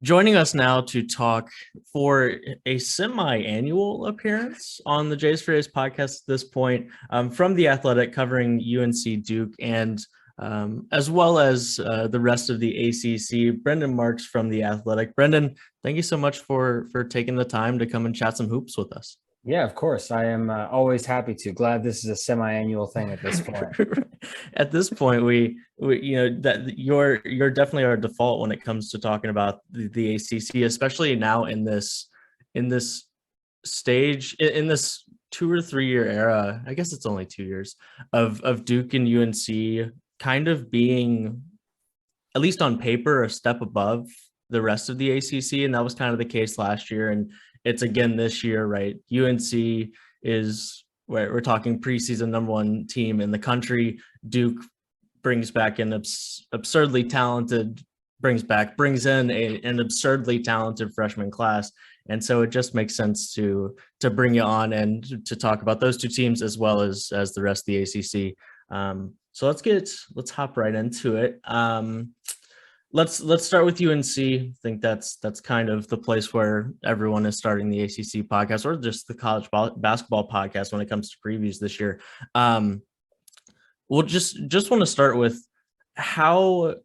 Joining us now to talk for a semi-annual appearance on the Jays for Days podcast at this point, from The Athletic, covering UNC Duke and as well as the rest of the ACC, Brendan Marks from The Athletic. Brendan, thank you so much for taking the time to come and chat some hoops with us. Yeah, of course. I am always happy to. Glad this is a semi-annual thing at this point. At this point, we that you're definitely our default when it comes to talking about the ACC, especially now in this stage in this 2 or 3 year era. I guess it's only 2 years of Duke and UNC kind of being, at least on paper, a step above the rest of the ACC, and that was kind of the case last year, and it's again this year, right? UNC is, we're talking preseason #1 team in the country. Duke brings back an absurdly talented, brings in an absurdly talented freshman class, and so it just makes sense to bring you on and to talk about those two teams as well as the rest of the ACC. So let's hop right into it. Let's start with UNC. I think that's kind of the place where everyone is starting the ACC podcast, or just the college basketball podcast when it comes to previews this year. We'll just want to start with how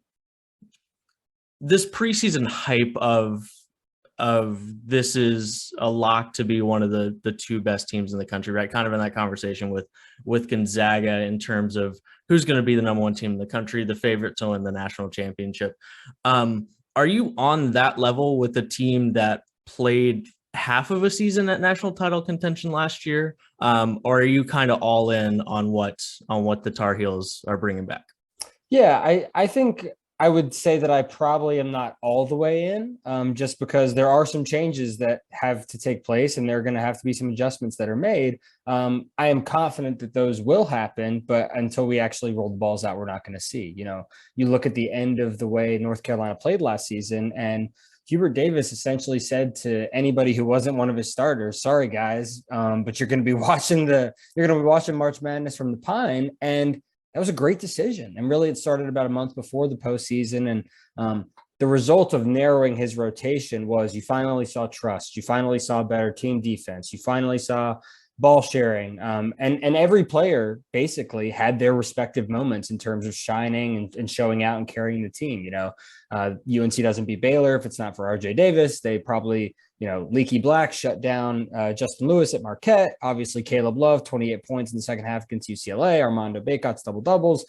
this preseason hype of this is a lock to be one of the two best teams in the country, right? Kind of in that conversation with Gonzaga in terms of who's going to be the #1 team in the country, the favorite to win the national championship. Are you on that level with a team that played half of a season at national title contention last year? Or are you kind of all in on what the Tar Heels are bringing back? Yeah, I think I would say that I probably am not all the way in, just because there are some changes that have to take place and there are going to have to be some adjustments that are made. I am confident that those will happen, but until we actually roll the balls out, we're not going to see. You look at the end of the way North Carolina played last season, and Hubert Davis essentially said to anybody who wasn't one of his starters, sorry guys, but you're going to be watching March Madness from the Pine. And that was a great decision. And really, it started about a month before the postseason. And the result of narrowing his rotation was you finally saw trust. You finally saw better team defense. You finally saw ball sharing. And every player basically had their respective moments in terms of shining and showing out and carrying the team. UNC doesn't beat Baylor if it's not for RJ Davis. They probably, Leaky Black shut down Justin Lewis at Marquette. Obviously, Caleb Love, 28 points in the second half against UCLA. Armando Bacot's double-doubles.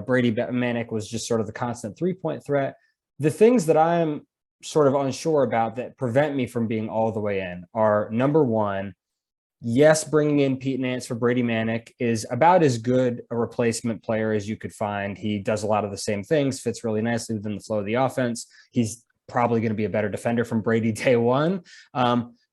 Brady Manek was just sort of the constant three-point threat. The things that I'm sort of unsure about that prevent me from being all the way in are, number one, yes, bringing in Pete Nance for Brady Manek is about as good a replacement player as you could find. He does a lot of the same things, fits really nicely within the flow of the offense. He's probably going to be a better defender from Brady day one.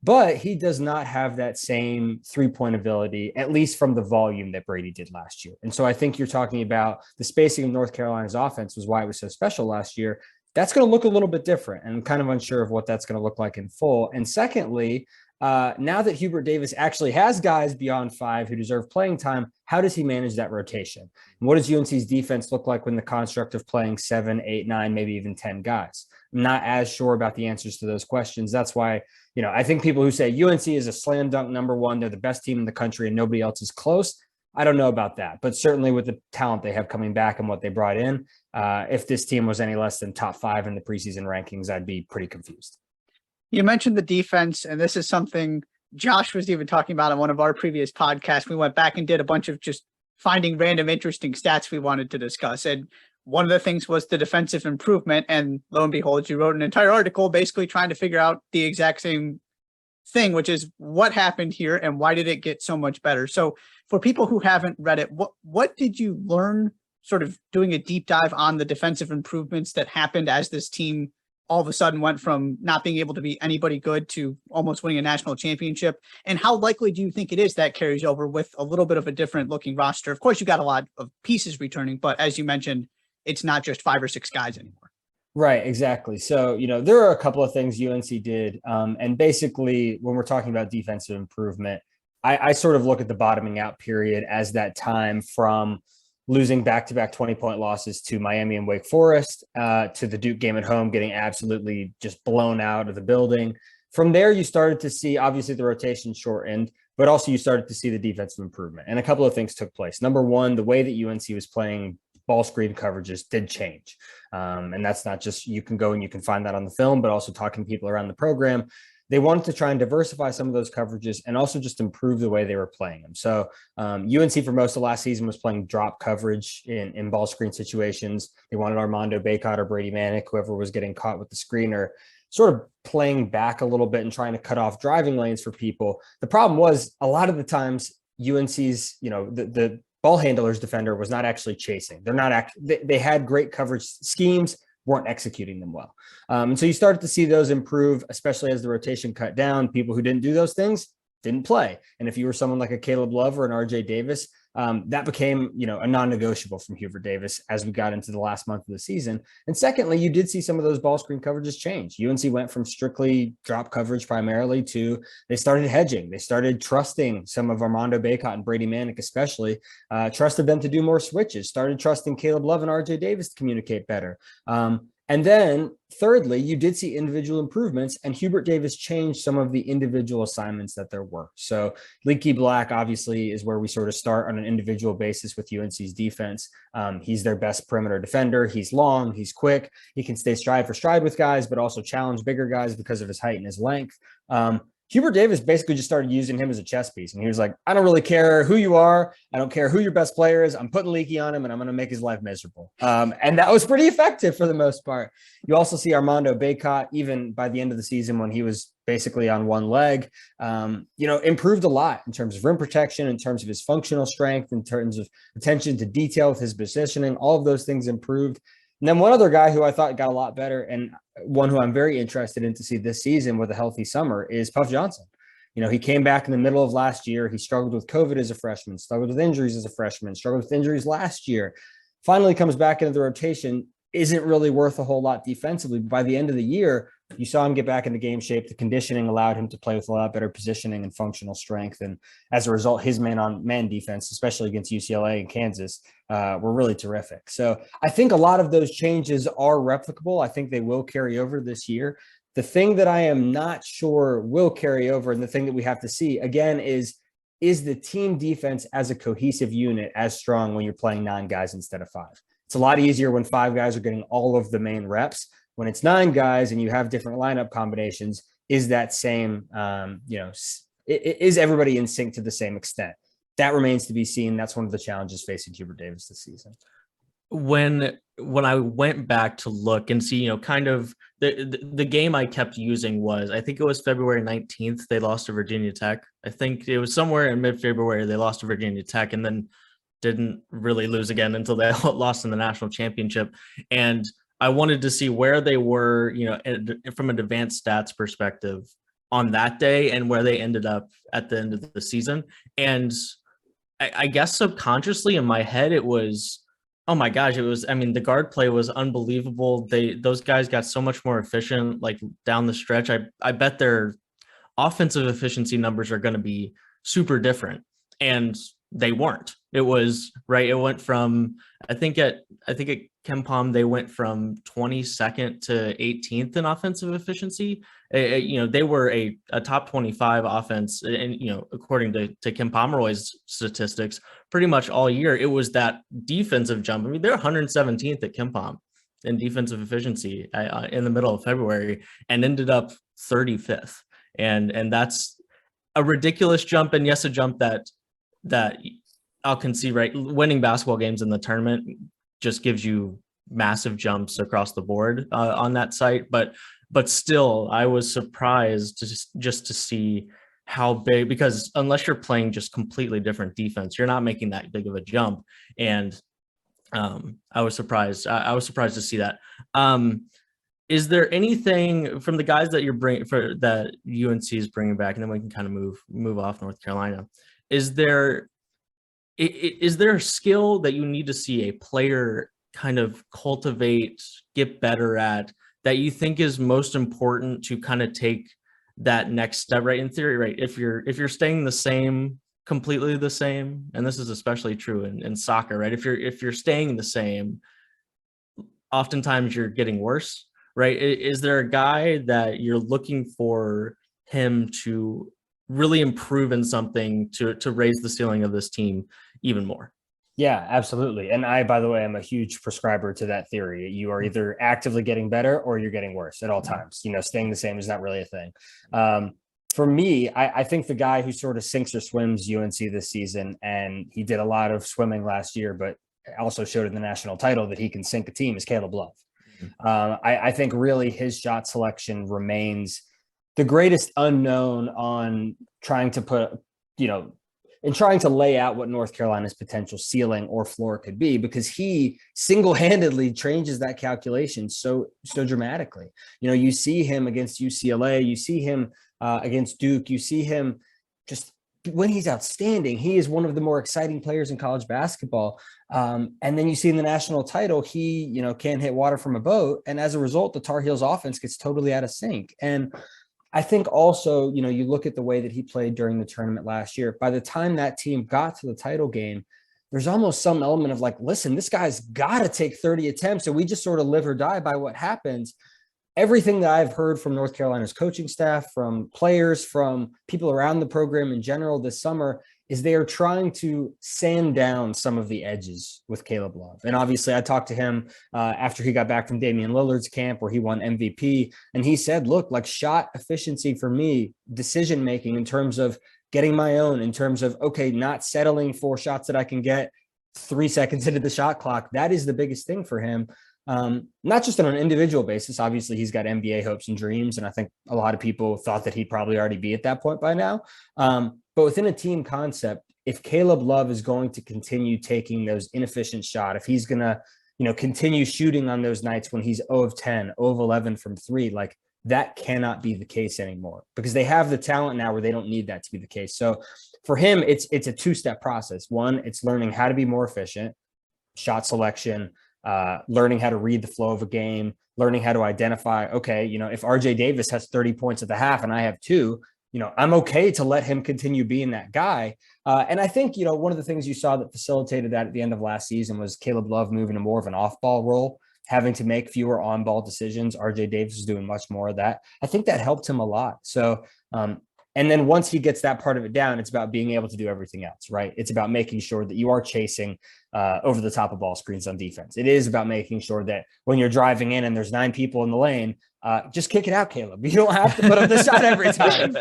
But he does not have that same three-point ability, at least from the volume that Brady did last year. And so I think you're talking about the spacing of North Carolina's offense was why it was so special last year. That's going to look a little bit different, and I'm kind of unsure of what that's going to look like in full. And secondly, now that Hubert Davis actually has guys beyond 5 who deserve playing time, how does he manage that rotation? And what does UNC's defense look like when the construct of playing 7, 8, 9, maybe even 10 guys? I'm not as sure about the answers to those questions. That's why, I think people who say UNC is a slam dunk #1, they're the best team in the country and nobody else is close, I don't know about that. But certainly with the talent they have coming back and what they brought in, if this team was any less than top 5 in the preseason rankings, I'd be pretty confused. You mentioned the defense, and this is something Josh was even talking about on one of our previous podcasts. We went back and did a bunch of just finding random interesting stats we wanted to discuss. And one of the things was the defensive improvement. And lo and behold, you wrote an entire article basically trying to figure out the exact same thing, which is what happened here and why did it get so much better? So for people who haven't read it, what did you learn sort of doing a deep dive on the defensive improvements that happened as this team all of a sudden went from not being able to be anybody good to almost winning a national championship? And how likely do you think it is that carries over with a little bit of a different looking roster? Of course, you got a lot of pieces returning, but as you mentioned, it's not just 5 or 6 guys anymore. Right, exactly. So, there are a couple of things UNC did. And basically, when we're talking about defensive improvement, I sort of look at the bottoming out period as that time from losing back-to-back 20-point losses to Miami and Wake Forest, to the Duke game at home, getting absolutely just blown out of the building. From there, you started to see, obviously, the rotation shortened, but also you started to see the defensive improvement. And a couple of things took place. Number one, the way that UNC was playing ball screen coverages did change. And that's not just, you can go and you can find that on the film, but also talking to people around the program. They wanted to try and diversify some of those coverages and also just improve the way they were playing them. So UNC for most of last season was playing drop coverage in ball screen situations. They wanted Armando Bacot or Brady Manick, whoever was getting caught with the screener, sort of playing back a little bit and trying to cut off driving lanes for people. The problem was a lot of the times UNC's, the ball handler's defender was not actually chasing. They had great coverage schemes, weren't executing them well. And so you started to see those improve, especially as the rotation cut down. People who didn't do those things didn't play. And if you were someone like a Caleb Love or an RJ Davis, that became, a non-negotiable from Hubert Davis as we got into the last month of the season. And secondly, you did see some of those ball screen coverages change. UNC went from strictly drop coverage primarily to they started hedging. They started trusting some of Armando Bacot and Brady Manick, especially, trusted them to do more switches, started trusting Caleb Love and RJ Davis to communicate better. And then thirdly, you did see individual improvements, and Hubert Davis changed some of the individual assignments that there were. So Leaky Black obviously is where we sort of start on an individual basis with UNC's defense. He's their best perimeter defender. He's long, he's quick. He can stay stride for stride with guys, but also challenge bigger guys because of his height and his length. Hubert Davis basically just started using him as a chess piece. And he was like, I don't really care who you are. I don't care who your best player is. I'm putting Leaky on him and I'm going to make his life miserable. And that was pretty effective for the most part. You also see Armando Bacot, even by the end of the season when he was basically on one leg, improved a lot in terms of rim protection, in terms of his functional strength, in terms of attention to detail with his positioning. All of those things improved. And then one other guy who I thought got a lot better, and one who I'm very interested in to see this season with a healthy summer, is Puff Johnson. He came back in the middle of last year. He struggled with COVID as a freshman, struggled with injuries as a freshman, struggled with injuries last year. Finally comes back into the rotation, isn't really worth a whole lot defensively. But by the end of the year, you saw him get back into game shape. The conditioning allowed him to play with a lot better positioning and functional strength. And as a result, his man-on-man defense, especially against UCLA and Kansas, were really terrific. So I think a lot of those changes are replicable. I think they will carry over this year. The thing that I am not sure will carry over, and the thing that we have to see, again, is the team defense as a cohesive unit as strong when you're playing 9 guys instead of 5? It's a lot easier when 5 guys are getting all of the main reps. When it's 9 guys and you have different lineup combinations, is that same, is everybody in sync to the same extent? That remains to be seen. That's one of the challenges facing Hubert Davis this season. When I went back to look and see, kind of the game I kept using was, I think it was February 19th, they lost to Virginia Tech. I think it was somewhere in mid-February they lost to Virginia Tech and then didn't really lose again until they lost in the national championship. And I wanted to see where they were, from an advanced stats perspective on that day and where they ended up at the end of the season. And I guess subconsciously in my head, it was, oh my gosh, the guard play was unbelievable. Those guys got so much more efficient, like down the stretch. I bet their offensive efficiency numbers are going to be super different. And they weren't. It was right. It went from, I think at KenPom, they went from 22nd to 18th in offensive efficiency. They were a top 25 offense, and according to Kim Pomeroy's statistics, pretty much all year. It was that defensive jump. They're 117th at KenPom in defensive efficiency in the middle of February, and ended up 35th. And that's a ridiculous jump. And yes, a jump that I'll concede, right? Winning basketball games in the tournament just gives you massive jumps across the board on that site. But still, I was surprised just to see how big, because unless you're playing just completely different defense, you're not making that big of a jump. And I was surprised. I was surprised to see that. Is there anything from the guys that that UNC is bringing back, and then we can kind of move off North Carolina? Is there a skill that you need to see a player kind of cultivate, get better at, that you think is most important to kind of take that next step, right? In theory, right? If you're staying the same completely the same, and this is especially true in soccer, right? If you're staying the same, oftentimes you're getting worse, right? Is there a guy that you're looking for him to really improve in something to raise the ceiling of this team even more? Yeah, absolutely. And I, by the way, am a huge prescriber to that theory. You are either actively getting better or you're getting worse at all times. Staying the same is not really a thing. For me, I think the guy who sort of sinks or swims UNC this season, and he did a lot of swimming last year, but also showed in the national title that he can sink a team, is Caleb Love. I think really his shot selection remains the greatest unknown on trying to put, in trying to lay out what North Carolina's potential ceiling or floor could be, because he single-handedly changes that calculation so dramatically. You see him against UCLA, you see him against Duke, you see him just when he's outstanding, he is one of the more exciting players in college basketball. And then you see in the national title, he, can't hit water from a boat. And as a result, the Tar Heels offense gets totally out of sync. And I think also, you look at the way that he played during the tournament last year. By the time that team got to the title game, there's almost some element of like, listen, this guy's got to take 30 attempts. And we just sort of live or die by what happens. Everything that I've heard from North Carolina's coaching staff, from players, from people around the program in general this summer, is they are trying to sand down some of the edges with Caleb Love. And obviously I talked to him after he got back from Damian Lillard's camp where he won MVP. And he said, look, like shot efficiency for me, decision-making in terms of getting my own, in terms of, okay, not settling for shots that I can get 3 seconds into the shot clock. That is the biggest thing for him. Not just on an individual basis. Obviously he's got NBA hopes and dreams. And I think a lot of people thought that he'd probably already be at that point by now. But within a team concept, if Caleb Love is going to continue taking those inefficient shots, if he's going to, continue shooting on those nights when he's 0 of 10, 0 of 11 from 3, like that cannot be the case anymore, because they have the talent now where they don't need that to be the case. So for him, it's a two-step process. One, it's learning how to be more efficient, shot selection, learning how to read the flow of a game, learning how to identify, okay, if RJ Davis has 30 points at the half and I have 2, I'm okay to let him continue being that guy. And I think, one of the things you saw that facilitated that at the end of last season was Caleb Love moving to more of an off-ball role, having to make fewer on-ball decisions. RJ Davis is doing much more of that. I think that helped him a lot. So, and then once he gets that part of it down, it's about being able to do everything else, right? It's about making sure that you are chasing over the top of ball screens on defense. It is about making sure that when you're driving in and there's 9 people in the lane, just kick it out, Caleb. You don't have to put up the shot every time.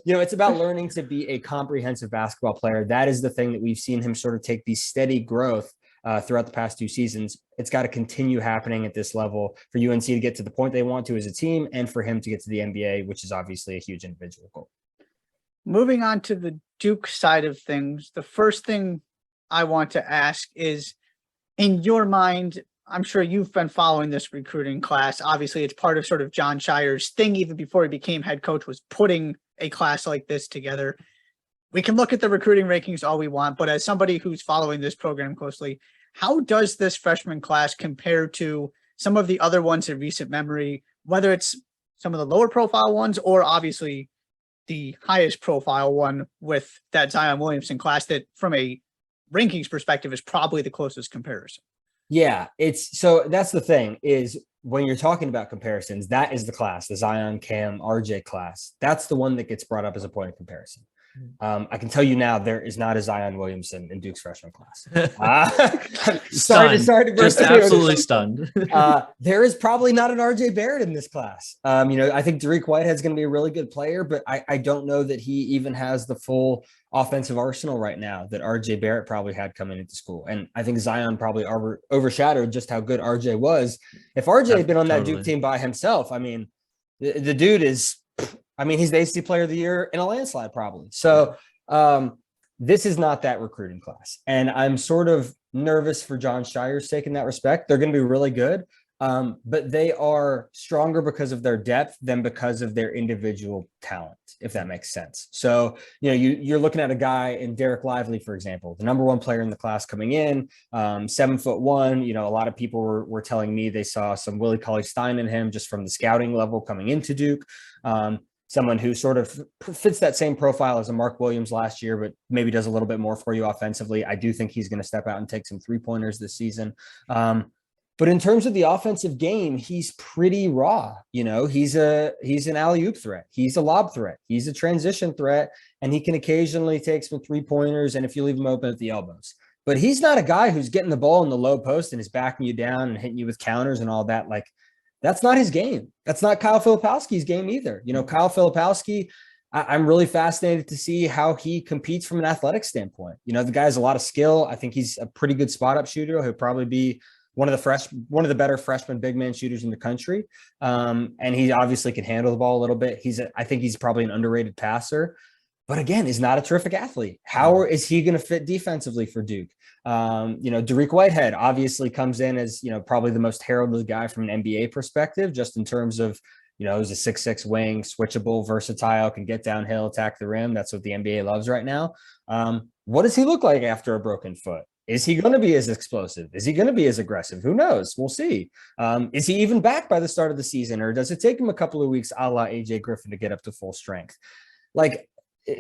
It's about learning to be a comprehensive basketball player. That is the thing that we've seen him sort of take these steady growth throughout the past 2 seasons. It's got to continue happening at this level for UNC to get to the point they want to as a team, and for him to get to the NBA, which is obviously a huge individual goal. Moving on to the Duke side of things, the first thing I want to ask is, in your mind, I'm sure you've been following this recruiting class. Obviously, it's part of sort of John Shire's thing, even before he became head coach, was putting a class like this together. We can look at the recruiting rankings all we want, but as somebody who's following this program closely, how does this freshman class compare to some of the other ones in recent memory, whether it's some of the lower profile ones or obviously the highest profile one with that Zion Williamson class that from a rankings perspective is probably the closest comparison? Yeah, so that's the thing, is when you're talking about comparisons, that is the class, the Zion, Cam, RJ class. That's the one that gets brought up as a point of comparison. I can tell you now, there is not a Zion Williamson in Duke's freshman class. Sorry to burst, just absolutely stunned. There is probably not an RJ Barrett in this class. I think Derek Whitehead's going to be a really good player, but I don't know that he even has the full offensive arsenal right now that RJ Barrett probably had coming into school. And I think Zion probably overshadowed just how good RJ was. If RJ had been on that Duke team by himself, the dude is, he's the ACC player of the year in a landslide probably. So this is not that recruiting class. And I'm sort of nervous for John Shire's sake in that respect. They're going to be really good, but they are stronger because of their depth than because of their individual talent, if that makes sense. So, you're looking at a guy in Derek Lively, for example, the number 1 player in the class coming in, 7'1". A lot of people were telling me they saw some Willie Cauley-Stein in him just from the scouting level coming into Duke. someone who sort of fits that same profile as a Mark Williams last year, but maybe does a little bit more for you offensively. I do think he's going to step out and take some 3-pointers this season. But in terms of the offensive game, he's pretty raw. He's an alley-oop threat. He's a lob threat. He's a transition threat, and he can occasionally take some 3-pointers, and if you leave him open at the elbows. But he's not a guy who's getting the ball in the low post and is backing you down and hitting you with counters and all that. Like, that's not his game. That's not Kyle Filipowski's game either. Kyle Filipowski, I'm really fascinated to see how he competes from an athletic standpoint. The guy has a lot of skill. I think he's a pretty good spot-up shooter. He'll probably be one of the better freshman big man shooters in the country. And he obviously can handle the ball a little bit. I think he's probably an underrated passer, but again, he's not a terrific athlete. How is he going to fit defensively for Duke? Dariq Whitehead obviously comes in as, probably the most heralded guy from an NBA perspective, just in terms of, he's a 6'6" wing, switchable, versatile, can get downhill, attack the rim. That's what the NBA loves right now. What does he look like after a broken foot? Is he going to be as explosive? Is he going to be as aggressive? Who knows? We'll see. Is he even back by the start of the season, or does it take him a couple of weeks a la AJ Griffin to get up to full strength? Like,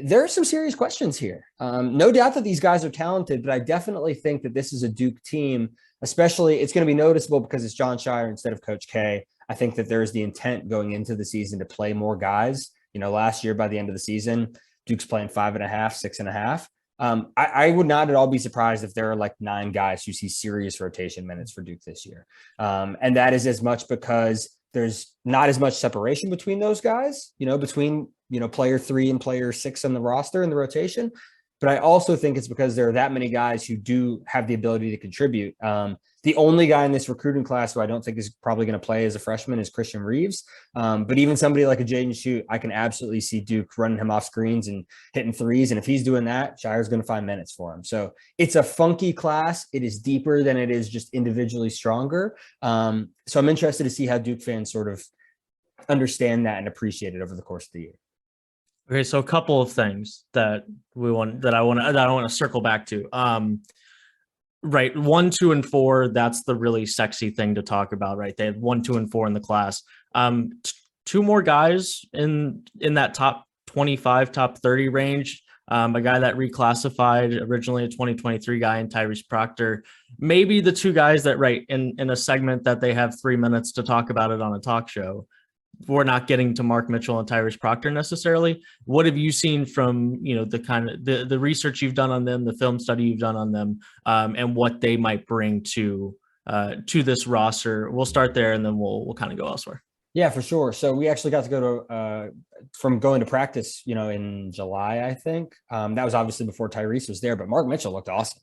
there are some serious questions here. No doubt that these guys are talented, but I definitely think that this is a Duke team, especially it's going to be noticeable because it's John Shire instead of Coach K. I think that there's the intent going into the season to play more guys. Last year by the end of the season, Duke's playing 5.5, 6.5. I would not at all be surprised if there are like 9 guys who see serious rotation minutes for Duke this year. And that is as much because there's not as much separation between those guys, between player 3 and player 6 on the roster in the rotation. But I also think it's because there are that many guys who do have the ability to contribute. The only guy in this recruiting class who I don't think is probably going to play as a freshman is Christian Reeves. But even somebody like a Jaden Schutt, I can absolutely see Duke running him off screens and hitting threes. And if he's doing that, Shire's going to find minutes for him. So it's a funky class. It is deeper than it is just individually stronger. So I'm interested to see how Duke fans sort of understand that and appreciate it over the course of the year. Okay, so a couple of things that I want to circle back to. Right, 1, 2, and 4. That's the really sexy thing to talk about, right? They had 1, 2, and 4 in the class. 2 more guys in that top 25, top 30 range. A guy that reclassified originally, a 2023 guy, in Tyrese Proctor. Maybe the 2 guys that, right, in a segment that they have 3 minutes to talk about it on a talk show. We're not getting to Mark Mitchell and Tyrese Proctor necessarily. What have you seen from, the kind of the research you've done on them, the film study you've done on them, and what they might bring to this roster? We'll start there and then we'll kind of go elsewhere. Yeah, for sure. So we actually got to go to from going to practice, in July, I think. That was obviously before Tyrese was there, but Mark Mitchell looked awesome.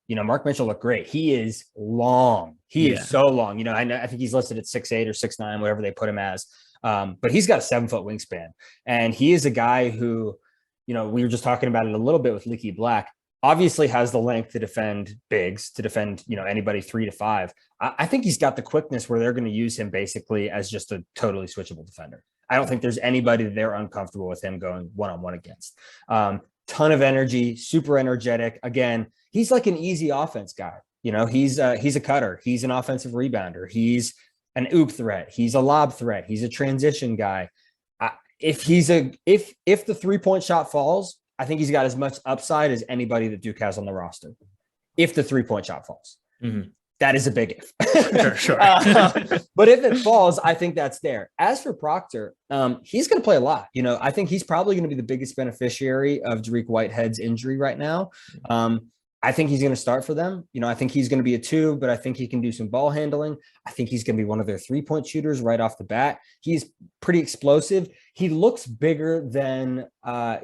Mark Mitchell looked great. He is long. He is so long. I think he's listed at 6'8" or 6'9", whatever they put him as. But he's got a 7-foot wingspan, and he is a guy who, we were just talking about it a little bit with Leaky Black, obviously has the length to defend bigs, to defend, anybody 3 to 5. I think he's got the quickness where they're going to use him basically as just a totally switchable defender. I don't think there's anybody that they're uncomfortable with him going one-on-one against. Ton of energy, super energetic. Again, he's like an easy offense guy. He's a cutter. He's an offensive rebounder. He's an oop threat. He's a lob threat. He's a transition guy. If the 3-point shot falls, I think he's got as much upside as anybody that Duke has on the roster. If the 3-point shot falls, that is a big if. Sure. But if it falls, I think that's there. As for Proctor, he's going to play a lot. I think he's probably going to be the biggest beneficiary of Dariq Whitehead's injury right now. I think he's going to start for them. I think he's going to be a 2, but I think he can do some ball handling. I think he's going to be one of their 3-point shooters right off the bat. He's pretty explosive. He looks bigger than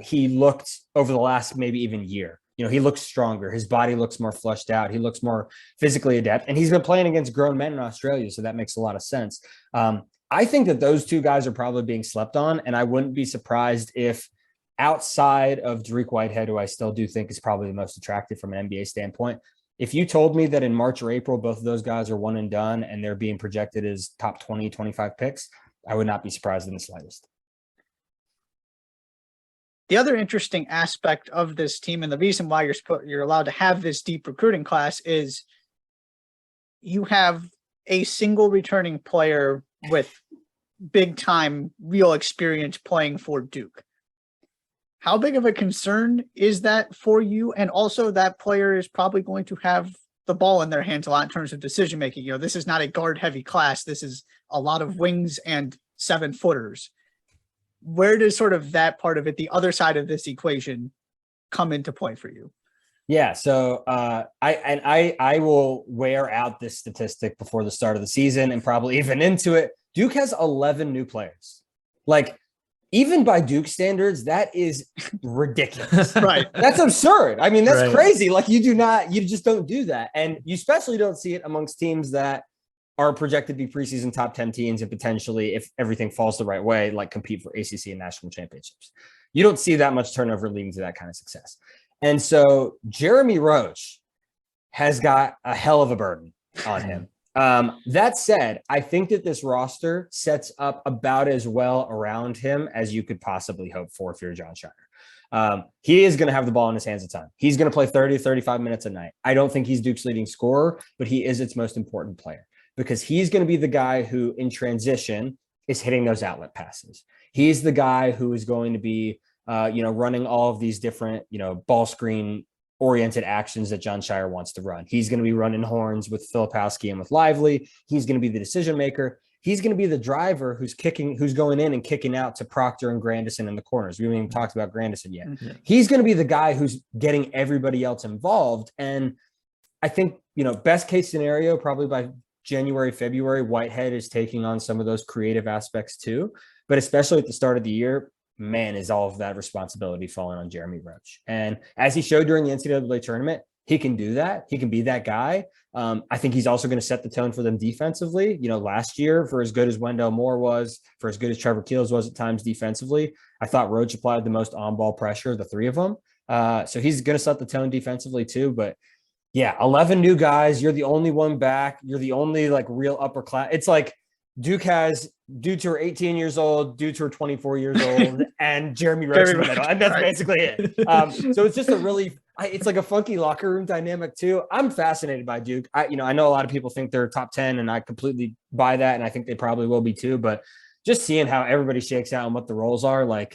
he looked over the last maybe even year. He looks stronger. His body looks more fleshed out. He looks more physically adept, and he's been playing against grown men in Australia, so that makes a lot of sense. I think that those 2 guys are probably being slept on, and I wouldn't be surprised if outside of Dariq Whitehead, who I still do think is probably the most attractive from an NBA standpoint, if you told me that in March or April, both of those guys are one and done and they're being projected as top 20, 25 picks, I would not be surprised in the slightest. The other interesting aspect of this team, and the reason why you're allowed to have this deep recruiting class, is you have a single returning player with big time, real experience playing for Duke. How big of a concern is that for you? And also that player is probably going to have the ball in their hands a lot in terms of decision making. You know, this is not a guard heavy class. This is a lot of wings and 7-footers. Where does sort of that part of it, the other side of this equation, come into play for you? Yeah, so I will wear out this statistic before the start of the season and probably even into it. Duke has 11 new players. Like, even by Duke standards, that is ridiculous. Right. That's absurd. I mean, that's Right. crazy. Like, you just don't do that. And you especially don't see it amongst teams that are projected to be preseason top 10 teams and potentially, if everything falls the right way, like compete for ACC and national championships. You don't see that much turnover leading to that kind of success. And so Jeremy Roach has got a hell of a burden on him. That said, I think that this roster sets up about as well around him as you could possibly hope for if you're John Shiner. He is going to have the ball in his hands a ton. He's going to play 30 to 35 minutes a night. I don't think he's Duke's leading scorer, but he is its most important player because he's going to be the guy who in transition is hitting those outlet passes. He's the guy who is going to be, running all of these different, ball screen oriented actions that John Shire wants to run. He's going to be running horns with Filipowski and with Lively. He's going to be the decision maker. He's going to be the driver who's going in and kicking out to Proctor and Grandison in the corners. We haven't even talked about Grandison yet. Mm-hmm. He's going to be the guy who's getting everybody else involved. And I think, best case scenario, probably by January, February, Whitehead is taking on some of those creative aspects too. But especially at the start of the year, man, is all of that responsibility falling on Jeremy Roach. And as he showed during the NCAA tournament, he can do that. He can be that guy. I think he's also going to set the tone for them defensively. Last year, for as good as Wendell Moore was, for as good as Trevor Keels was at times defensively, I thought Roach applied the most on-ball pressure of the three of them. So he's going to set the tone defensively too. But yeah, 11 new guys. You're the only one back. You're the only real upper class. It's like Duke has dudes who are 18 years old, dudes who are 24 years old, and Jeremy Roach in the middle. And that's basically it. So it's just it's like a funky locker room dynamic too. I'm fascinated by Duke. I know a lot of people think they're top 10 and I completely buy that. And I think they probably will be too, but just seeing how everybody shakes out and what the roles are, I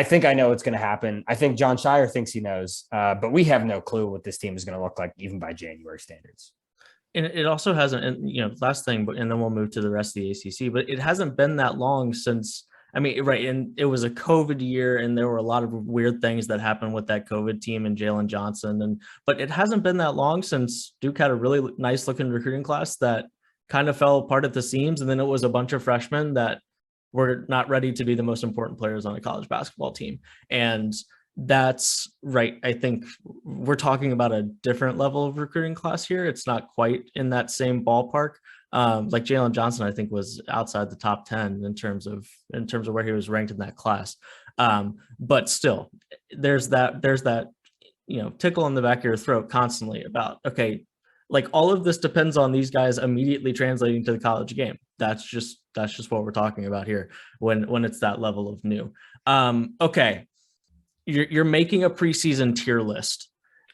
think I know what's going to happen. I think John Shire thinks he knows, but we have no clue what this team is going to look like even by January standards. And it also hasn't, and last thing, and then we'll move to the rest of the ACC, but it hasn't been that long since, right. And it was a COVID year and there were a lot of weird things that happened with that COVID team and Jalen Johnson. But it hasn't been that long since Duke had a really nice looking recruiting class that kind of fell apart at the seams. And then it was a bunch of freshmen that were not ready to be the most important players on a college basketball team. And that's right. I think we're talking about a different level of recruiting class here. It's not quite in that same ballpark. Like Jalen Johnson, I think was outside the top 10 in terms of where he was ranked in that class. But still, there's that, tickle in the back of your throat constantly about, okay, all of this depends on these guys immediately translating to the college game. That's just what we're talking about here when it's that level of new. Okay. You're making a preseason tier list.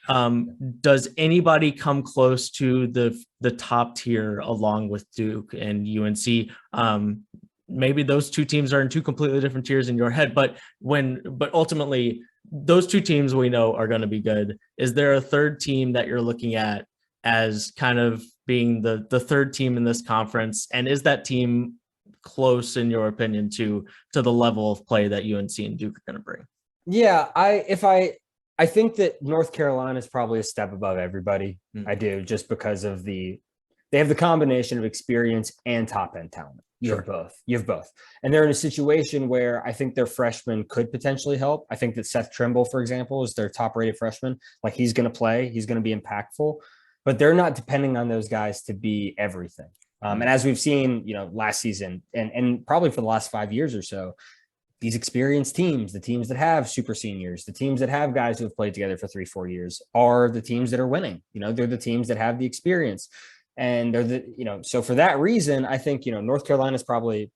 Does anybody come close to the top tier along with Duke and UNC? Maybe those two teams are in two completely different tiers in your head, but ultimately those two teams we know are going to be good. Is there a third team that you're looking at as kind of being the third team in this conference? And is that team close, in your opinion, to the level of play that UNC and Duke are going to bring? Yeah, I think that North Carolina is probably a step above everybody. I do, just because of they have the combination of experience and top end talent. You have both. And they're in a situation where I think their freshmen could potentially help. I think that Seth Trimble, for example, is their top rated freshman. He's going to play, he's going to be impactful, but they're not depending on those guys to be everything. And as we've seen, last season and probably for the last 5 years or so, these experienced teams, the teams that have super seniors, the teams that have guys who have played together for 3-4 years are the teams that are winning. They're the teams that have the experience. And they're so for that reason, I think, North Carolina is probably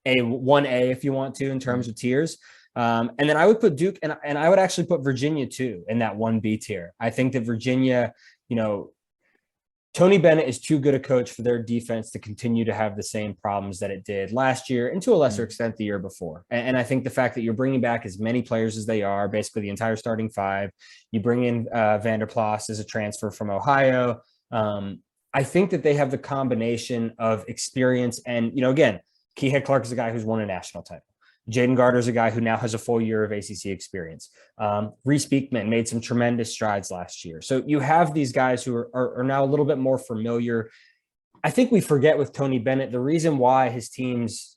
a 1A if you want to, in terms of tiers. And then I would put Duke and I would actually put Virginia too in that 1B tier. I think that Virginia, Tony Bennett is too good a coach for their defense to continue to have the same problems that it did last year and to a lesser extent the year before. And I think the fact that you're bringing back as many players as they are, basically the entire starting five, you bring in Vanderplas as a transfer from Ohio. I think that they have the combination of experience and, again, Keyhead Clark is a guy who's won a national title. Jaden Garter is a guy who now has a full year of ACC experience. Reese Beekman made some tremendous strides last year. So you have these guys who are now a little bit more familiar. I think we forget with Tony Bennett, the reason why his teams,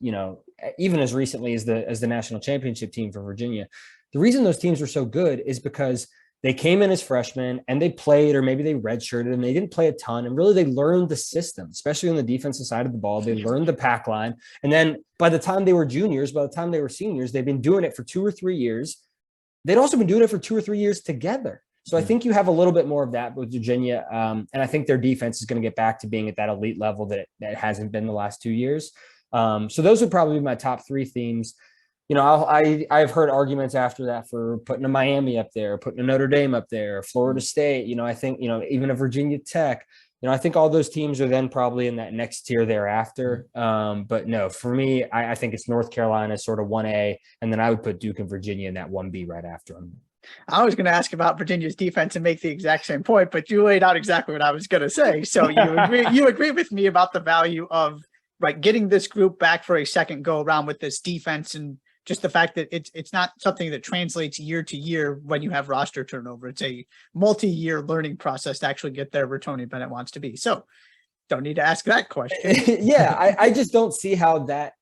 even as recently as the national championship team for Virginia, the reason those teams were so good is because they came in as freshmen and they played, or maybe they redshirted and they didn't play a ton. And really they learned the system, especially on the defensive side of the ball. They learned the pack line. And then by the time they were juniors, by the time they were seniors, they've been doing it for 2 or 3 years. They'd also been doing it for 2 or 3 years together. So I think you have a little bit more of that with Virginia. And I think their defense is going to get back to being at that elite level that it hasn't been the last 2 years. So those would probably be my top 3 themes. I've heard arguments after that for putting a Miami up there, putting a Notre Dame up there, Florida State, I think, even a Virginia Tech, I think all those teams are then probably in that next tier thereafter. But no, for me, I think it's North Carolina sort of 1A, and then I would put Duke and Virginia in that 1B right after them. I was going to ask about Virginia's defense and make the exact same point, but you laid out exactly what I was going to say. So you agree with me about the value of getting this group back for a second go around with this defense, and just the fact that it's not something that translates year to year when you have roster turnover. It's a multi-year learning process to actually get there where Tony Bennett wants to be. So don't need to ask that question. Yeah, I just don't see how that,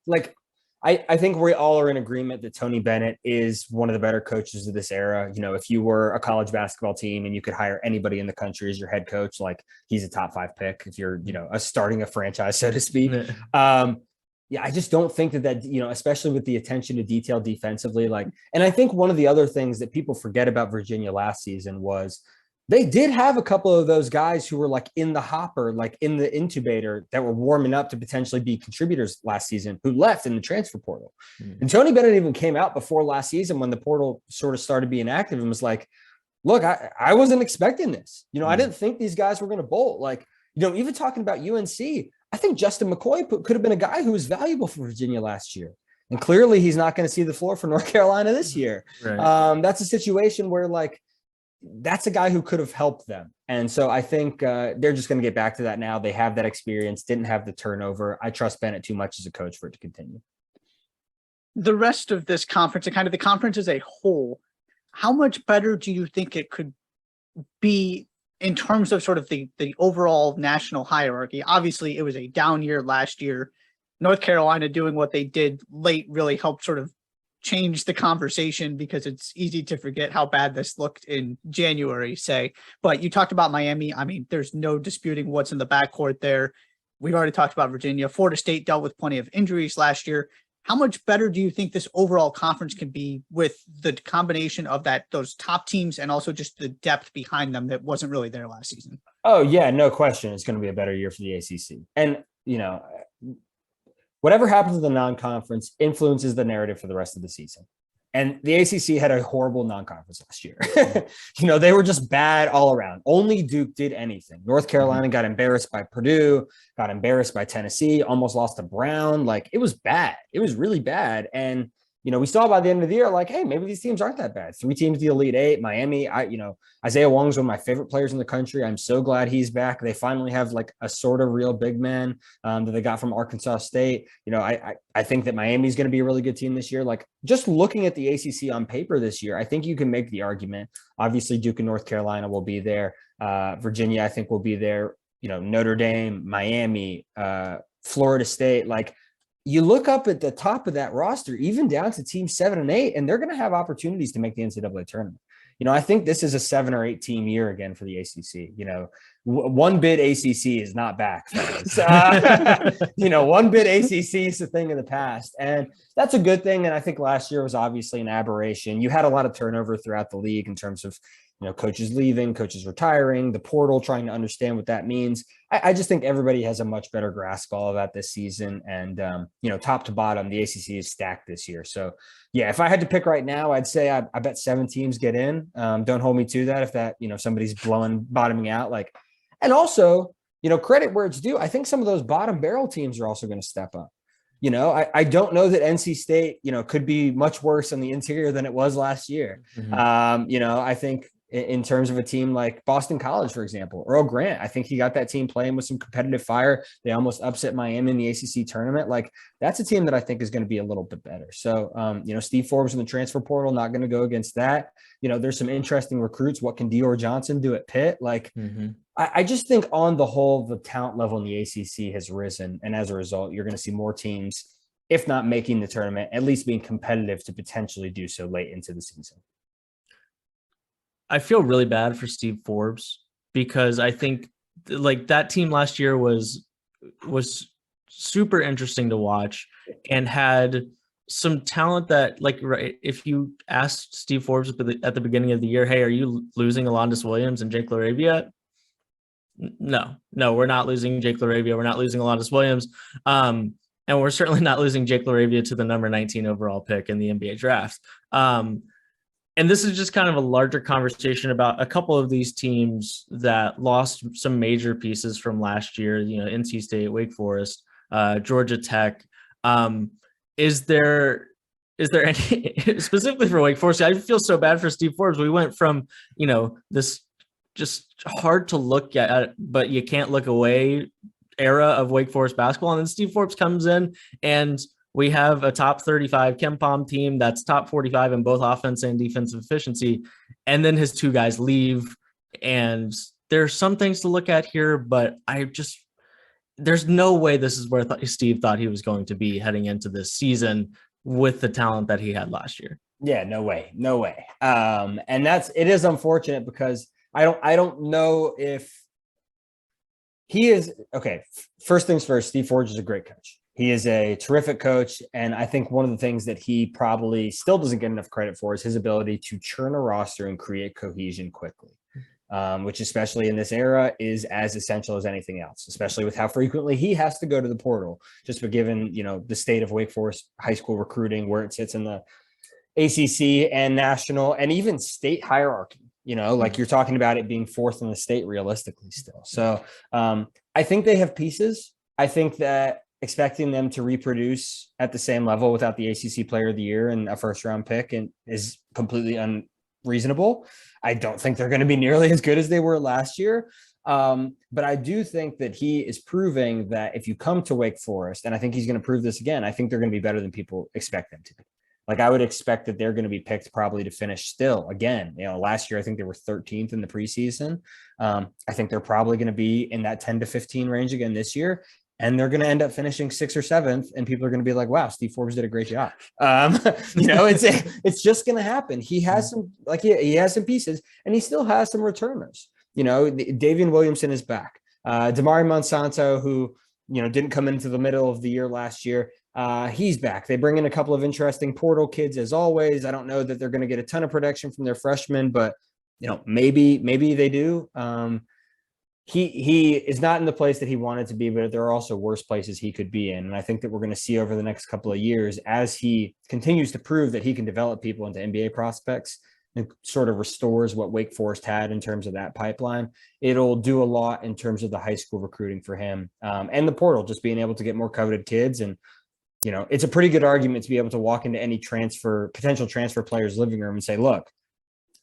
I think we all are in agreement that Tony Bennett is one of the better coaches of this era. If you were a college basketball team and you could hire anybody in the country as your head coach, he's a top 5 pick if you're, starting a franchise, so to speak. Yeah, I just don't think that, especially with the attention to detail defensively, and I think one of the other things that people forget about Virginia last season was they did have a couple of those guys who were in the hopper, in the incubator, that were warming up to potentially be contributors last season, who left in the transfer portal. And Tony Bennett even came out before last season when the portal sort of started being active and was like, look, I wasn't expecting this. I didn't think these guys were going to bolt. Even talking about UNC, I think Justin McCoy could have been a guy who was valuable for Virginia last year. And clearly he's not going to see the floor for North Carolina this year. Right. That's a situation where that's a guy who could have helped them. And so I think they're just going to get back to that now. They have that experience, didn't have the turnover. I trust Bennett too much as a coach for it to continue. The rest of this conference and kind of the conference as a whole, how much better do you think it could be in terms of sort of the overall national hierarchy? Obviously, it was a down year last year. North Carolina doing what they did late really helped sort of change the conversation, because it's easy to forget how bad this looked in January, say. But you talked about Miami. I mean, there's no disputing what's in the backcourt there. We've already talked about Virginia. Florida State dealt with plenty of injuries last year. How much better do you think this overall conference can be with the combination of those top teams and also just the depth behind them that wasn't really there last season? Oh yeah, no question. It's going to be a better year for the ACC. And, whatever happens in the non-conference influences the narrative for the rest of the season. And the ACC had a horrible non-conference last year. They were just bad all around. Only Duke did anything. North Carolina got embarrassed by Purdue, got embarrassed by Tennessee, almost lost to Brown. It was bad. It was really bad. And, we saw by the end of the year, hey, maybe these teams aren't that bad. 3 teams, the Elite 8, Miami. Isaiah Wong is one of my favorite players in the country. I'm so glad he's back. They finally have a sort of real big man that they got from Arkansas State. I think that Miami is going to be a really good team this year. Just looking at the ACC on paper this year, I think you can make the argument. Obviously, Duke and North Carolina will be there. Virginia, I think, will be there. Notre Dame, Miami, Florida State. You look up at the top of that roster, even down to teams 7 and 8, and they're going to have opportunities to make the NCAA tournament. I think this is a 7 or 8 team year again for the ACC. One bid ACC is not back. One bid ACC is a thing of the past, and that's a good thing. And I think last year was obviously an aberration. You had a lot of turnover throughout the league in terms of coaches leaving, coaches retiring, the portal, trying to understand what that means. I just think everybody has a much better grasp of all of that this season. And, top to bottom, the ACC is stacked this year. So, yeah, if I had to pick right now, I'd say I bet 7 teams get in. Don't hold me to that if that, somebody's bottoming out. And also, credit where it's due. I think some of those bottom barrel teams are also going to step up. I don't know that NC State, could be much worse on the interior than it was last year. I think in terms of a team like Boston College, for example, Earl Grant, I think he got that team playing with some competitive fire. They almost upset Miami in the ACC tournament. Like, that's a team that I think is going to be a little bit better. So, Steve Forbes in the transfer portal, not going to go against that. There's some interesting recruits. What can Dior Johnson do at Pitt? Like, I just think on the whole, the talent level in the ACC has risen. And as a result, you're going to see more teams, if not making the tournament, at least being competitive to potentially do so late into the season. I feel really bad for Steve Forbes because I think like that team last year was super interesting to watch and had some talent that, like, right, if you asked Steve Forbes at the beginning of the year, hey, are you losing Alondas Williams and Jake LaRavia? No, we're not losing Jake LaRavia. We're not losing Alondas Williams. And we're certainly not losing Jake LaRavia to the number 19 overall pick in the NBA draft. And this is just kind of a larger conversation about a couple of these teams that lost some major pieces from last year, NC State, Wake Forest, Georgia Tech. Is there any, specifically for Wake Forest? I feel so bad for Steve Forbes. We went from, this just hard to look at, but you can't look away era of Wake Forest basketball. And then Steve Forbes comes in and we have a top 35 KenPom team that's top 45 in both offense and defensive efficiency. And then his two guys leave. And there's some things to look at here, but there's no way this is where Steve thought he was going to be heading into this season with the talent that he had last year. Yeah, no way. And it is unfortunate because I don't know if he is okay. First things first, Steve Forbes is a great coach. He is a terrific coach. And I think one of the things that he probably still doesn't get enough credit for is his ability to churn a roster and create cohesion quickly, which especially in this era is as essential as anything else, especially with how frequently he has to go to the portal, just for given, the state of Wake Forest high school recruiting, where it sits in the ACC and national and even state hierarchy. Like you're talking about it being fourth in the state realistically still. So I think they have pieces. I think that expecting them to reproduce at the same level without the ACC Player of the Year and a first-round pick is completely unreasonable. I don't think they're going to be nearly as good as they were last year. But I do think that he is proving that if you come to Wake Forest, and I think he's going to prove this again, I think they're going to be better than people expect them to be. Like, I would expect that they're going to be picked probably to finish still again. Last year, I think they were 13th in the preseason. I think they're probably going to be in that 10 to 15 range again this year. And they're going to end up finishing 6th or 7th. And people are going to be like, wow, Steve Forbes did a great job. It's just going to happen. He has some, he has some pieces and he still has some returners. Davian Williamson is back. Damari Monsanto, who, didn't come into the middle of the year last year. He's back. They bring in a couple of interesting portal kids as always. I don't know that they're going to get a ton of production from their freshmen, but maybe they do. He is not in the place that he wanted to be, but there are also worse places he could be in. And I think that we're going to see over the next couple of years, as he continues to prove that he can develop people into NBA prospects and sort of restores what Wake Forest had in terms of that pipeline, it'll do a lot in terms of the high school recruiting for him, and the portal, just being able to get more coveted kids. And it's a pretty good argument to be able to walk into any potential transfer player's living room and say, look,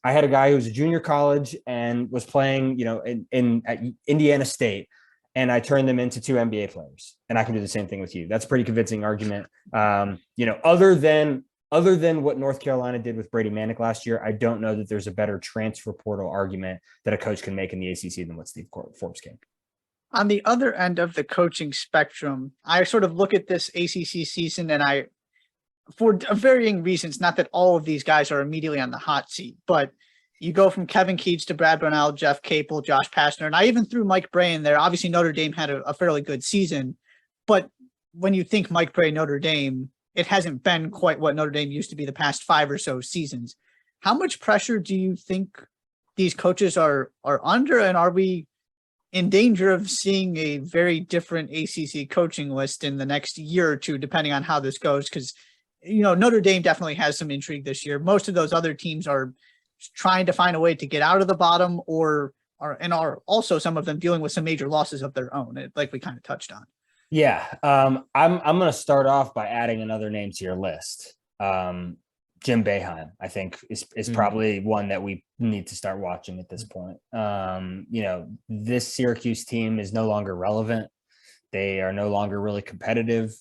I had a guy who was a junior college and was playing, at Indiana State, and I turned them into 2 NBA players, and I can do the same thing with you. That's a pretty convincing argument. Other than what North Carolina did with Brady Manick last year, I don't know that there's a better transfer portal argument that a coach can make in the ACC than what Steve Forbes can. On the other end of the coaching spectrum, I sort of look at this ACC season and for varying reasons, not that all of these guys are immediately on the hot seat, but you go from Kevin Keats to Brad Brownell, Jeff Capel, Josh Pastner, and I even threw Mike Bray in there. Obviously, Notre Dame had a fairly good season, but when you think Mike Bray, Notre Dame, it hasn't been quite what Notre Dame used to be the past 5 or so seasons. How much pressure do you think these coaches are under, and are we in danger of seeing a very different ACC coaching list in the next year or two, depending on how this goes? Because Notre Dame definitely has some intrigue this year. Most of those other teams are trying to find a way to get out of the bottom or are also some of them dealing with some major losses of their own, like we kind of touched on. Yeah. I'm going to start off by adding another name to your list. Jim Boeheim, I think is probably one that we need to start watching at this point. This Syracuse team is no longer relevant. They are no longer really competitive.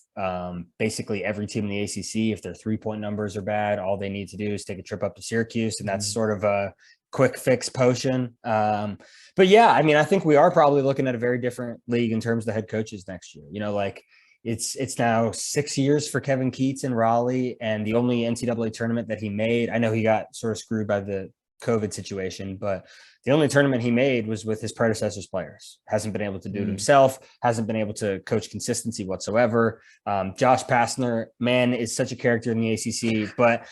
Basically every team in the ACC, if their 3-point numbers are bad, all they need to do is take a trip up to Syracuse, and that's sort of a quick fix potion. But yeah, I mean, I think we are probably looking at a very different league in terms of the head coaches next year. It's now 6 years for Kevin Keats in Raleigh, and the only NCAA tournament that he made, I know he got sort of screwed by the COVID situation, but the only tournament he made was with his predecessor's players. Hasn't been able to do it himself, hasn't been able to coach consistency whatsoever. Josh Pastner, man, is such a character in the ACC, but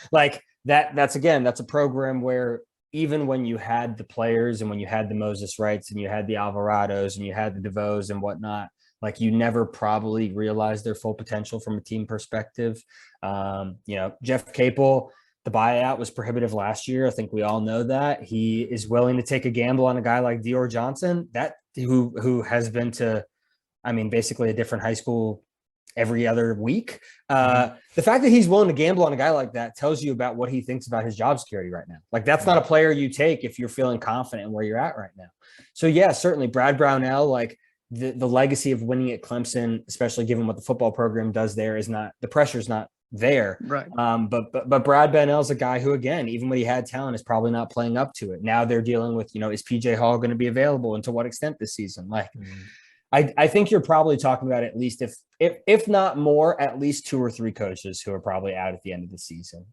that's a program where even when you had the players and when you had the Moses Wrights and you had the Alvarados and you had the DeVoes and whatnot, you never probably realized their full potential from a team perspective. Jeff Capel, the buyout was prohibitive last year. I think we all know that. He is willing to take a gamble on a guy like Dior Johnson, who has been to, basically a different high school every other week. The fact that he's willing to gamble on a guy like that tells you about what he thinks about his job security right now. That's not a player you take if you're feeling confident in where you're at right now. So yeah, certainly Brad Brownell, the legacy of winning at Clemson, especially given what the football program does there, the pressure's not there. Right. But Brad Brownell's a guy who, again, even when he had talent, is probably not playing up to it. Now they're dealing with, is PJ Hall going to be available and to what extent this season? I think you're probably talking about at least if not more, at least 2 or 3 coaches who are probably out at the end of the season.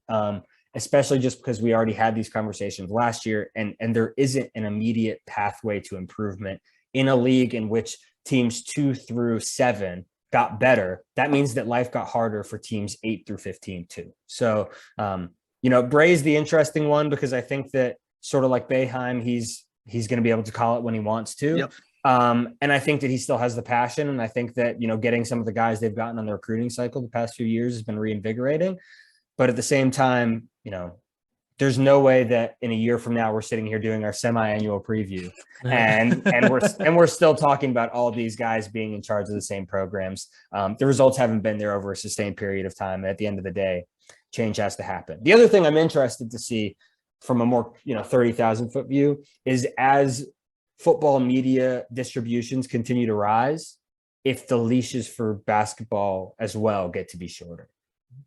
Especially just because we already had these conversations last year, and there isn't an immediate pathway to improvement in a league in which teams 2 through 7 got better. That means that life got harder for teams 8 through 15 too. So, Bray's the interesting one because I think that sort of like Boeheim, he's going to be able to call it when he wants to. Yep. And I think that he still has the passion. And I think that, getting some of the guys they've gotten on the recruiting cycle the past few years has been reinvigorating. But at the same time, there's no way that in a year from now we're sitting here doing our semi-annual preview and we're still talking about all these guys being in charge of the same programs. The results haven't been there over a sustained period of time. And at the end of the day, change has to happen. The other thing I'm interested to see from a more 30,000 foot view is, as football media distributions continue to rise, if the leashes for basketball as well get to be shorter.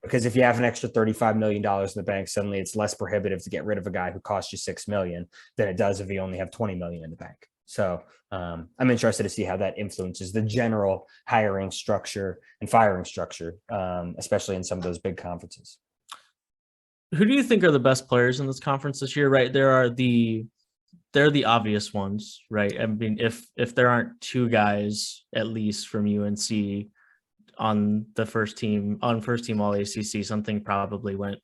Because if you have an extra $35 million in the bank, suddenly it's less prohibitive to get rid of a guy who cost you $6 million than it does if you only have $20 million in the bank. So I'm interested to see how that influences the general hiring structure and firing structure, especially in some of those big conferences. Who do you think are the best players in this conference this year? Right, they're the obvious ones, right? If there aren't 2 guys at least from UNC on first team all ACC, something probably went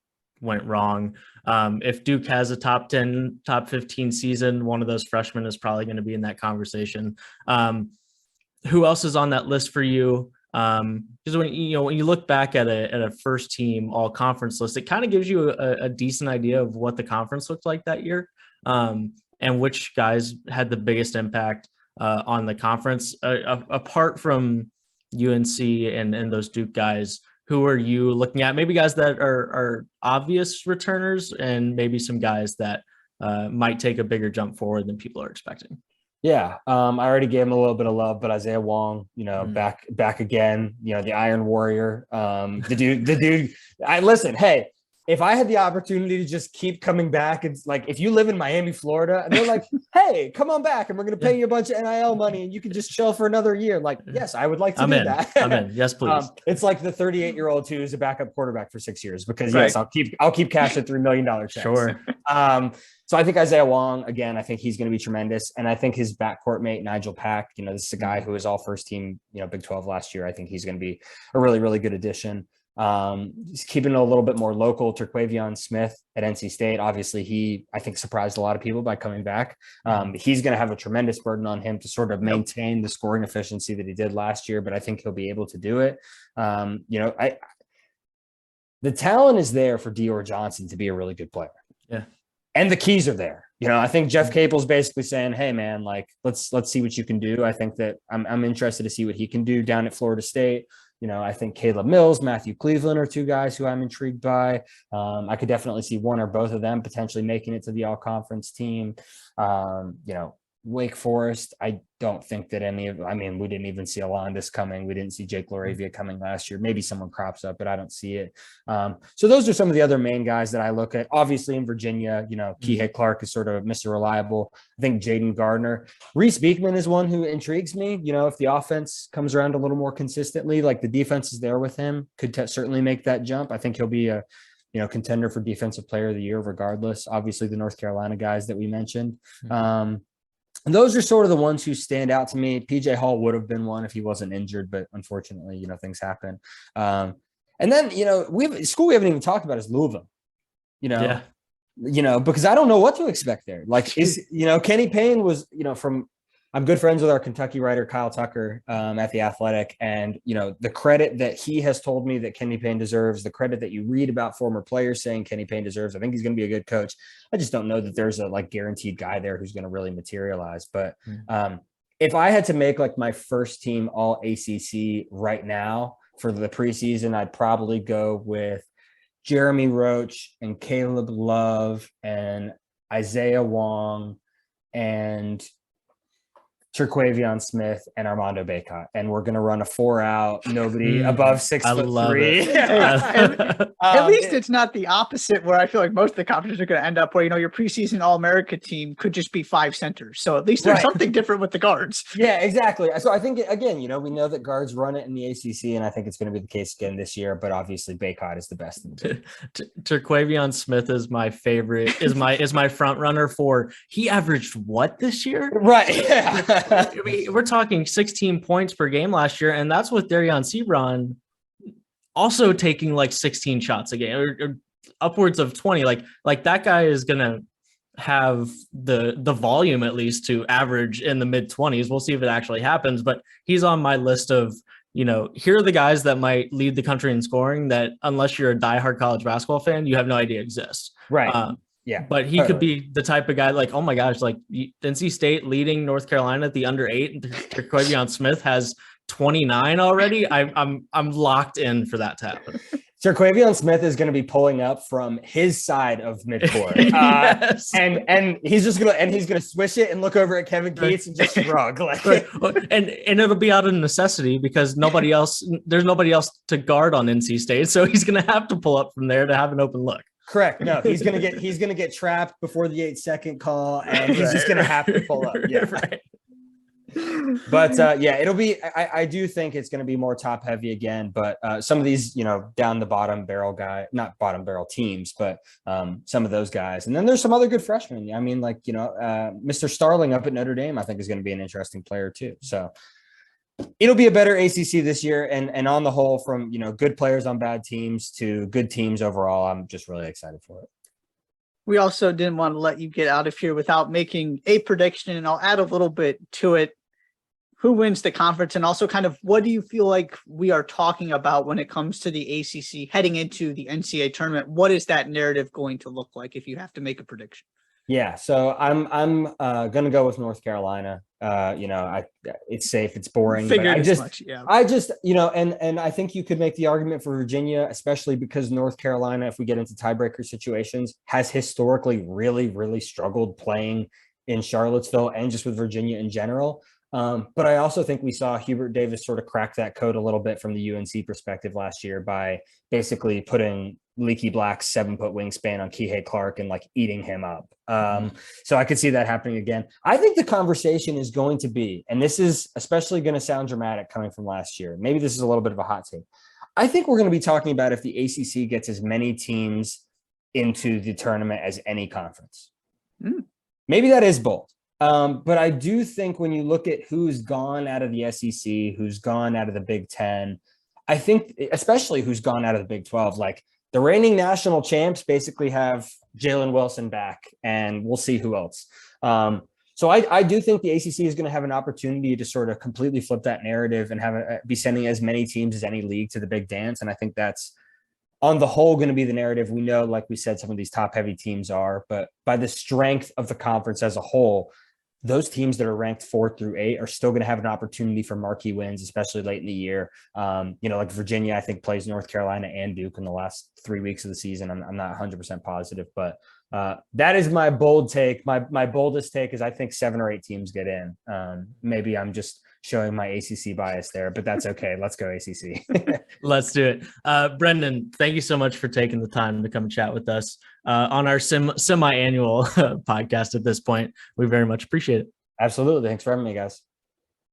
wrong. If Duke has a top 10, top 15 season, one of those freshmen is probably going to be in that conversation. Who else is on that list for you? Because when you look back at a first team all conference list, it kind of gives you a decent idea of what the conference looked like that year, and which guys had the biggest impact on the conference. Apart from UNC and those Duke guys, who are you looking at? Maybe guys that are obvious returners, and maybe some guys that might take a bigger jump forward than people are expecting. Yeah, I already gave him a little bit of love, but Isaiah Wong, back again, the Iron Warrior, the dude. Listen, hey, if I had the opportunity to just keep coming back, it's like, if you live in Miami, Florida, and they're like, hey, come on back and we're going to pay you a bunch of NIL money and you can just chill for another year. Like, yes, I would like to do that. I'm in. Yes, please. It's like the 38-year-old who is a backup quarterback for 6 years because yes, I'll keep cash at $3 million checks. Sure. So I think Isaiah Wong, again, I think he's going to be tremendous. And I think his backcourt mate, Nigel Pack, this is a guy who was all first team, Big 12 last year. I think he's going to be a really, really good addition. Just keeping it a little bit more local, Terquavion Smith at NC State. Obviously, he, I think, surprised a lot of people by coming back. He's going to have a tremendous burden on him to sort of maintain the scoring efficiency that he did last year, but I think he'll be able to do it. The talent is there for Dior Johnson to be a really good player. Yeah. and the keys are there. I think Jeff Capel's basically saying, hey man, like let's see what you can do. I think that I'm interested to see what he can do down at Florida State. I think Caleb Mills, Matthew Cleveland are two guys who I'm intrigued by. I could definitely see one or both of them potentially making it to the all conference team. Wake Forest, I don't think that we didn't even see Alondis coming. We didn't see Jake Laravia coming last year. Maybe someone crops up, but I don't see it. So those are some of the other main guys that I look at. Obviously in Virginia, Kihei Clark is sort of Mr. Reliable. I think Jaden Gardner. Reese Beekman is one who intrigues me. If the offense comes around a little more consistently, like the defense is there with him, could certainly make that jump. I think he'll be a contender for Defensive Player of the Year regardless. Obviously the North Carolina guys that we mentioned. Those are sort of the ones who stand out to me. PJ Hall would have been one if he wasn't injured, but unfortunately, things happen. And then, school we haven't even talked about is Louisville, because I don't know what to expect there. Like Kenny Payne was, I'm good friends with our Kentucky writer, Kyle Tucker, at The Athletic. And, the credit that he has told me that Kenny Payne deserves, the credit that you read about former players saying Kenny Payne deserves, I think he's going to be a good coach. I just don't know that there's a guaranteed guy there who's going to really materialize. But if I had to make my first team all ACC right now for the preseason, I'd probably go with Jeremy Roach and Caleb Love and Isaiah Wong and Terquavion Smith and Armando Bacot, and we're going to run a 4-out, nobody above 6'3". At least it's not the opposite where I feel like most of the conferences are going to end up where, your preseason All-America team could just be 5 centers. So at least there's something different with the guards. Yeah, exactly. So I think, again, we know that guards run it in the ACC, and I think it's going to be the case again this year, but obviously Bacot is the best in the team. Terquavion Smith is my favorite, is my front runner for, he averaged what this year? Right. Yeah. We're talking 16 points per game last year, and that's with Darion Sebron also taking 16 shots a game or upwards of 20. Like that guy is gonna have the volume at least to average in the mid-20s. We'll see if it actually happens, but he's on my list of here are the guys that might lead the country in scoring that unless you're a diehard college basketball fan, you have no idea exist. Right. Yeah, but he could be the type of guy oh my gosh, NC State leading North Carolina at the under 8. Terquavion Smith has 29 already. I'm locked in for that to happen. Terquavion Smith is going to be pulling up from his side of midcourt, yes. and he's just gonna swish it and look over at Kevin Keats and just shrug. And it'll be out of necessity because there's nobody else to guard on NC State, so he's going to have to pull up from there to have an open look. Correct. No, he's gonna get trapped before the 8-second call, and he's just gonna have to pull up. Yeah, right. But it'll be. I do think it's gonna be more top heavy again. But some of these, down the bottom barrel not bottom barrel teams, but some of those guys, and then there's some other good freshmen. I mean, Mr. Starling up at Notre Dame, I think is going to be an interesting player too. So. It'll be a better ACC this year, and on the whole, from good players on bad teams to good teams overall, I'm just really excited for it. We also didn't want to let you get out of here without making a prediction, and I'll add a little bit to it. Who wins the conference, and also kind of what do you feel like we are talking about when it comes to the ACC heading into the NCAA tournament? What is that narrative going to look like if you have to make a prediction? Yeah, so I'm gonna go with North Carolina. It's safe, it's boring. I just and I think you could make the argument for Virginia, especially because North Carolina, if we get into tiebreaker situations, has historically really, really struggled playing in Charlottesville and just with Virginia in general. But I also think we saw Hubert Davis sort of crack that code a little bit from the UNC perspective last year by basically putting Leaky Black's 7-foot wingspan on Kihei Clark and eating him up. So I could see that happening again. I think the conversation is going to be, and this is especially going to sound dramatic coming from last year. Maybe this is a little bit of a hot take. I think we're going to be talking about if the ACC gets as many teams into the tournament as any conference. Maybe that is bold. But I do think when you look at who's gone out of the SEC, who's gone out of the Big Ten, I think especially who's gone out of the Big 12, the reigning national champs basically have Jalen Wilson back, and we'll see who else. So I do think the ACC is going to have an opportunity to sort of completely flip that narrative and be sending as many teams as any league to the big dance. And I think that's on the whole going to be the narrative. We know, like we said, some of these top heavy teams are, but by the strength of the conference as a whole, those teams that are ranked 4 through 8 are still going to have an opportunity for marquee wins, especially late in the year. Like Virginia, I think plays North Carolina and Duke in the last 3 weeks of the season. I'm not 100% positive, but that is my bold take. My boldest take is I think 7 or 8 teams get in. Maybe I'm just showing my ACC bias there, but that's okay. Let's go ACC. Let's do it. Brendan, thank you so much for taking the time to come chat with us on our semi-annual podcast at this point. We very much appreciate it. Absolutely. Thanks for having me, guys.